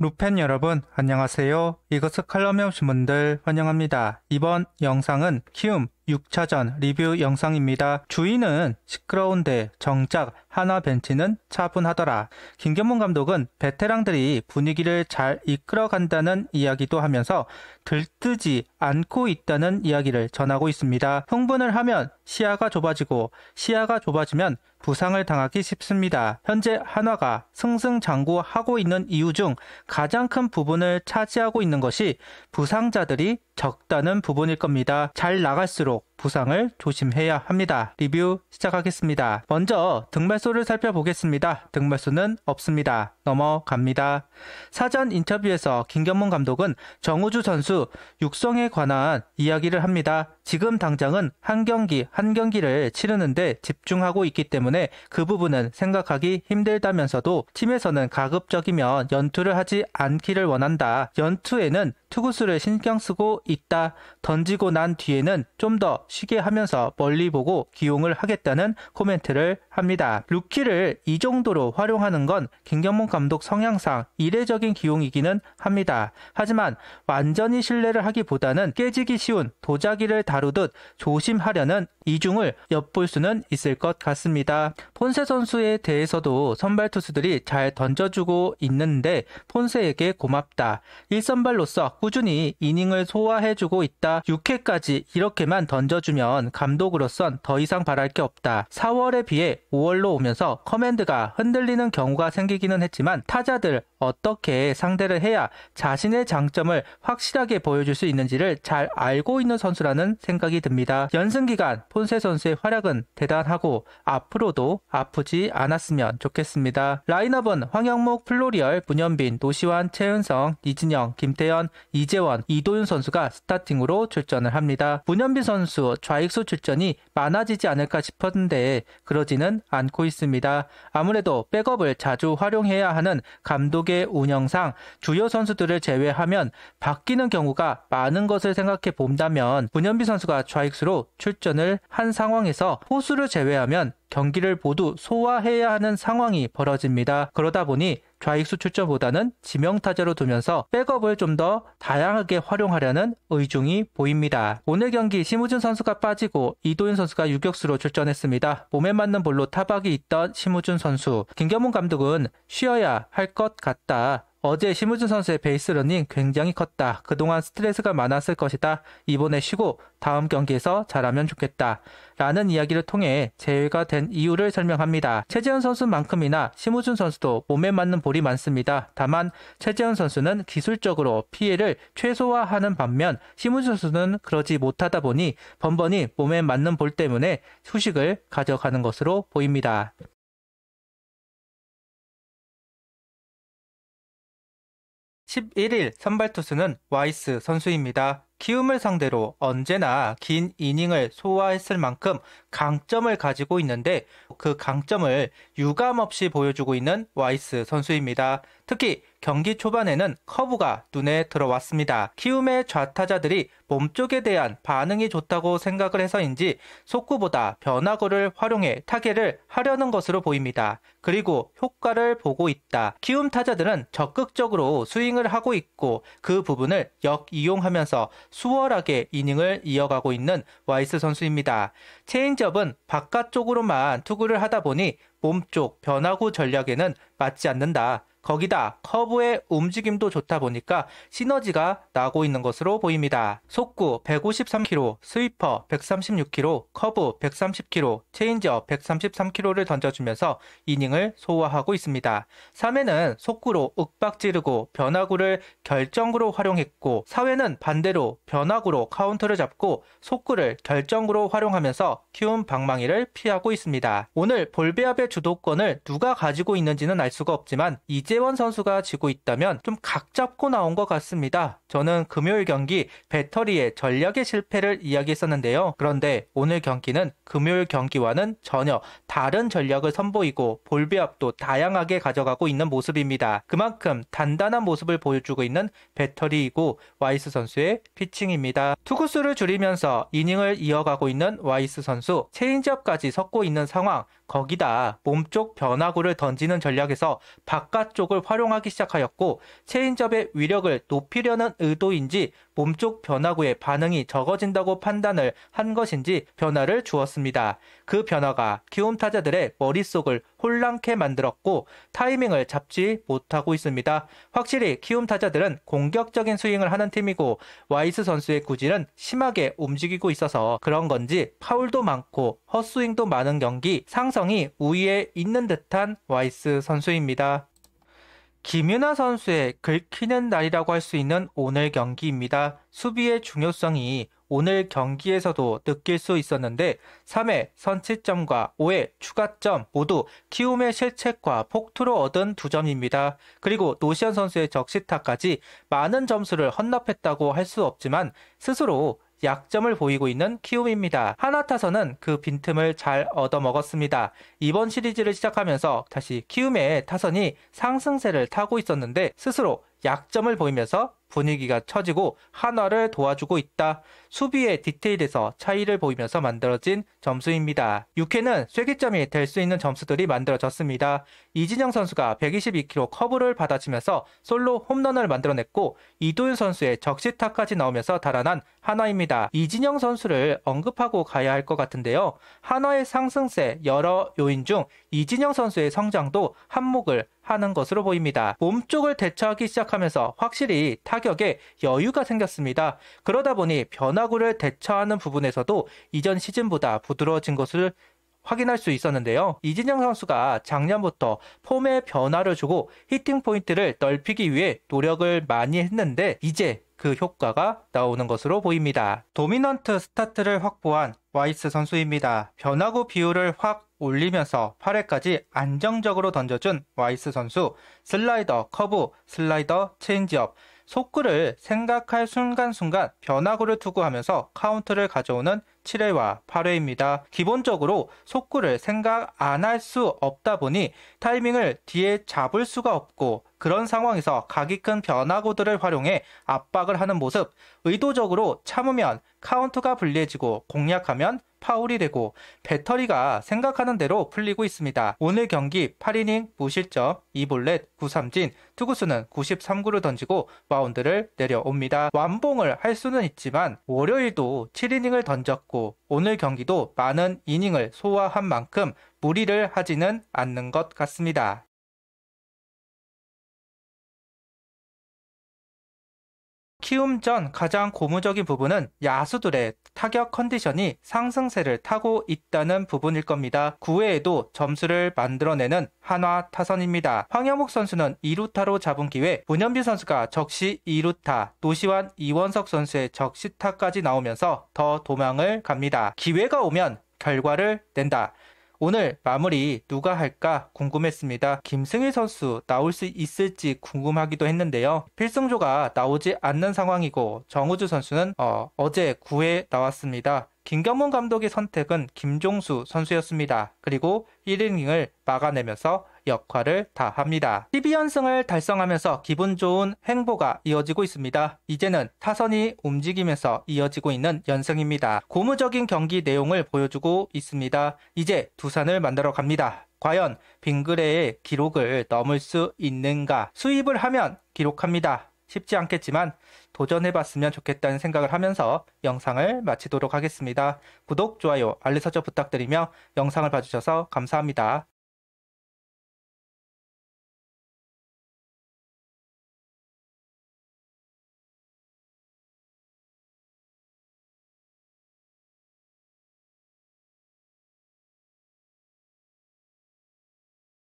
루펜 여러분 안녕하세요. 이것은 칼럼의 신문들 환영합니다. 이번 영상은 키움 6차전 리뷰 영상입니다. 주인은 시끄러운데 정작 한화 벤치는 차분하더라. 김경문 감독은 베테랑들이 분위기를 잘 이끌어간다는 이야기도 하면서 들뜨지 않고 있다는 이야기를 전하고 있습니다. 흥분을 하면 시야가 좁아지고 시야가 좁아지면 부상을 당하기 쉽습니다. 현재 한화가 승승장구하고 있는 이유 중 가장 큰 부분을 차지하고 있는 것이 부상자들이 적다는 부분일 겁니다. 잘 나갈수록 부상을 조심해야 합니다. 리뷰 시작하겠습니다. 먼저 등발소를 살펴보겠습니다. 등발소는 없습니다. 넘어갑니다. 사전 인터뷰에서 김경문 감독은 정우주 선수 육성에 관한 이야기를 합니다. 지금 당장은 한 경기를 치르는데 집중하고 있기 때문에 그 부분은 생각하기 힘들다면서도 팀에서는 가급적이면 연투를 하지 않기를 원한다. 연투에는 투구수를 신경 쓰고 있다. 던지고 난 뒤에는 좀 더 쉬게 하면서 멀리 보고 기용을 하겠다는 코멘트를 합니다. 루키를 이 정도로 활용하는 건 김경문 감독 성향상 이례적인 기용이기는 합니다. 하지만 완전히 신뢰를 하기보다는 깨지기 쉬운 도자기를 다루듯 조심하려는 이중을 엿볼 수는 있을 것 같습니다. 폰세 선수에 대해서도 선발 투수들이 잘 던져주고 있는데 폰세에게 고맙다. 1선발로서 꾸준히 이닝을 소화해주고 있다. 6회까지 이렇게만 던져주면 감독으로선 더 이상 바랄 게 없다. 4월에 비해 5월로 오면서 커맨드가 흔들리는 경우가 생기기는 했지만 타자들 어떻게 상대를 해야 자신의 장점을 확실하게 보여줄 수 있는지를 잘 알고 있는 선수라는 생각이 듭니다. 연승기간 폰세 선수의 활약은 대단하고 앞으로도 아프지 않았으면 좋겠습니다. 라인업은 황영목, 플로리얼, 문현빈, 노시환, 최은성, 이진영, 김태현, 이재원, 이도윤 선수가 스타팅으로 출전을 합니다. 문현빈 선수 좌익수 출전이 많아지지 않을까 싶었는데 그러지는 않고 있습니다. 아무래도 백업을 자주 활용해야 하는 감독의 운영상 주요 선수들을 제외하면 바뀌는 경우가 많은 것을 생각해 본다면 문현빈 선수가 좌익수로 출전을 한 상황에서 포수를 제외하면 경기를 모두 소화해야 하는 상황이 벌어집니다. 그러다 보니 좌익수 출전보다는 지명타자로 두면서 백업을 좀 더 다양하게 활용하려는 의중이 보입니다. 오늘 경기 심우준 선수가 빠지고 이도윤 선수가 유격수로 출전했습니다. 몸에 맞는 볼로 타박이 있던 심우준 선수. 김경문 감독은 쉬어야 할 것 같다. 어제 심우준 선수의 베이스러닝 굉장히 컸다. 그동안 스트레스가 많았을 것이다. 이번에 쉬고 다음 경기에서 잘하면 좋겠다. 라는 이야기를 통해 제외가 된 이유를 설명합니다. 최재현 선수만큼이나 심우준 선수도 몸에 맞는 볼이 많습니다. 다만 최재현 선수는 기술적으로 피해를 최소화하는 반면 심우준 선수는 그러지 못하다 보니 번번이 몸에 맞는 볼 때문에 휴식을 가져가는 것으로 보입니다. 11일 선발 투수는 와이스 선수입니다. 키움을 상대로 언제나 긴 이닝을 소화했을 만큼 강점을 가지고 있는데 그 강점을 유감없이 보여주고 있는 와이스 선수입니다. 특히 경기 초반에는 커브가 눈에 들어왔습니다. 키움의 좌타자들이 몸쪽에 대한 반응이 좋다고 생각을 해서인지 속구보다 변화구를 활용해 타겟을 하려는 것으로 보입니다. 그리고 효과를 보고 있다. 키움 타자들은 적극적으로 스윙을 하고 있고 그 부분을 역이용하면서 수월하게 이닝을 이어가고 있는 와이스 선수입니다. 체인지업은 바깥쪽으로만 투구를 하다 보니 몸쪽 변화구 전략에는 맞지 않는다. 거기다 커브의 움직임도 좋다 보니까 시너지가 나고 있는 것으로 보입니다. 속구 153km, 스위퍼 136km, 커브 130km, 체인지업 133km를 던져주면서 이닝을 소화하고 있습니다. 3회는 속구로 윽박 지르고 변화구를 결정구로 활용했고 4회는 반대로 변화구로 카운트를 잡고 속구를 결정구로 활용하면서 키움 방망이를 피하고 있습니다. 오늘 볼배합의 주도권을 누가 가지고 있는지는 알 수가 없지만 이재원 선수가 지고 있다면 좀 각 잡고 나온 것 같습니다. 저는 금요일 경기 배터리의 전략의 실패를 이야기했었는데요. 그런데 오늘 경기는 금요일 경기와는 전혀 다른 전략을 선보이고 볼배합도 다양하게 가져가고 있는 모습입니다. 그만큼 단단한 모습을 보여주고 있는 배터리이고 와이스 선수의 피칭입니다. 투구수를 줄이면서 이닝을 이어가고 있는 와이스 선수, 체인지업까지 섞고 있는 상황, 거기다 몸쪽 변화구를 던지는 전략에서 바깥쪽을 활용하기 시작하였고 체인지업의 위력을 높이려는 의도인지 몸쪽 변화구의 반응이 적어진다고 판단을 한 것인지 변화를 주었습니다. 그 변화가 키움 타자들의 머릿속을 혼란케 만들었고 타이밍을 잡지 못하고 있습니다. 확실히 키움 타자들은 공격적인 스윙을 하는 팀이고 와이스 선수의 구질은 심하게 움직이고 있어서 그런 건지 파울도 많고 헛스윙도 많은 경기 상성이 우위에 있는 듯한 와이스 선수입니다. 김윤아 선수의 긁히는 날이라고 할 수 있는 오늘 경기입니다. 수비의 중요성이 오늘 경기에서도 느낄 수 있었는데 3회 선취점과 5회 추가점 모두 키움의 실책과 폭투로 얻은 2점입니다. 그리고 노시안 선수의 적시타까지 많은 점수를 헌납했다고 할 수 없지만 스스로 약점을 보이고 있는 키움입니다. 하나 타선은 그 빈틈을 잘 얻어먹었습니다. 이번 시리즈를 시작하면서 다시 키움의 타선이 상승세를 타고 있었는데 스스로 약점을 보이면서 분위기가 처지고 한화를 도와주고 있다. 수비의 디테일에서 차이를 보이면서 만들어진 점수입니다. 6회는 쐐기점이 될 수 있는 점수들이 만들어졌습니다. 이진영 선수가 122km 커브를 받아치면서 솔로 홈런을 만들어냈고 이도윤 선수의 적시타까지 나오면서 달아난 한화입니다. 이진영 선수를 언급하고 가야 할 것 같은데요. 한화의 상승세 여러 요인 중 이진영 선수의 성장도 한몫을 하는 것으로 보입니다. 몸쪽을 대처하기 시작하면서 확실히 타격에 여유가 생겼습니다. 그러다 보니 변화구를 대처하는 부분에서도 이전 시즌보다 부드러워진 것을 확인할 수 있었는데요. 이진영 선수가 작년부터 폼에 변화를 주고 히팅 포인트를 넓히기 위해 노력을 많이 했는데 이제 그 효과가 나오는 것으로 보입니다. 도미넌트 스타트를 확보한 와이스 선수입니다. 변화구 비율을 확 올리면서 8회까지 안정적으로 던져준 와이스 선수. 슬라이더, 커브, 슬라이더, 체인지업, 속구를 생각할 순간순간 변화구를 투구하면서 카운트를 가져오는 7회와 8회입니다. 기본적으로 속구를 생각 안 할 수 없다 보니 타이밍을 뒤에 잡을 수가 없고 그런 상황에서 각이 큰 변화구들을 활용해 압박을 하는 모습, 의도적으로 참으면 카운트가 불리해지고 공략하면 파울이 되고 배터리가 생각하는 대로 풀리고 있습니다. 오늘 경기 8이닝 무실점 2볼넷 9삼진, 투구수는 93구를 던지고 마운드를 내려옵니다. 완봉을 할 수는 있지만 월요일도 7이닝을 던졌고 오늘 경기도 많은 이닝을 소화한 만큼 무리를 하지는 않는 것 같습니다. 키움전 가장 고무적인 부분은 야수들의 타격 컨디션이 상승세를 타고 있다는 부분일 겁니다. 9회에도 점수를 만들어내는 한화 타선입니다. 황영목 선수는 2루타로 잡은 기회, 문현빈 선수가 적시 2루타, 노시환, 이원석 선수의 적시타까지 나오면서 더 도망을 갑니다. 기회가 오면 결과를 낸다. 오늘 마무리 누가 할까 궁금했습니다. 김승일 선수 나올 수 있을지 궁금하기도 했는데요. 필승조가 나오지 않는 상황이고 정우주 선수는 어제 9회 나왔습니다. 김경문 감독의 선택은 김종수 선수였습니다. 그리고 1이닝을 막아내면서 역할을 다합니다. 12연승을 달성하면서 기분 좋은 행보가 이어지고 있습니다. 이제는 타선이 움직이면서 이어지고 있는 연승입니다. 고무적인 경기 내용을 보여주고 있습니다. 이제 두산을 만들어 갑니다. 과연 빙그레의 기록을 넘을 수 있는가? 수입을 하면 기록합니다. 쉽지 않겠지만 도전해봤으면 좋겠다는 생각을 하면서 영상을 마치도록 하겠습니다. 구독, 좋아요, 알림 설정 부탁드리며 영상을 봐주셔서 감사합니다.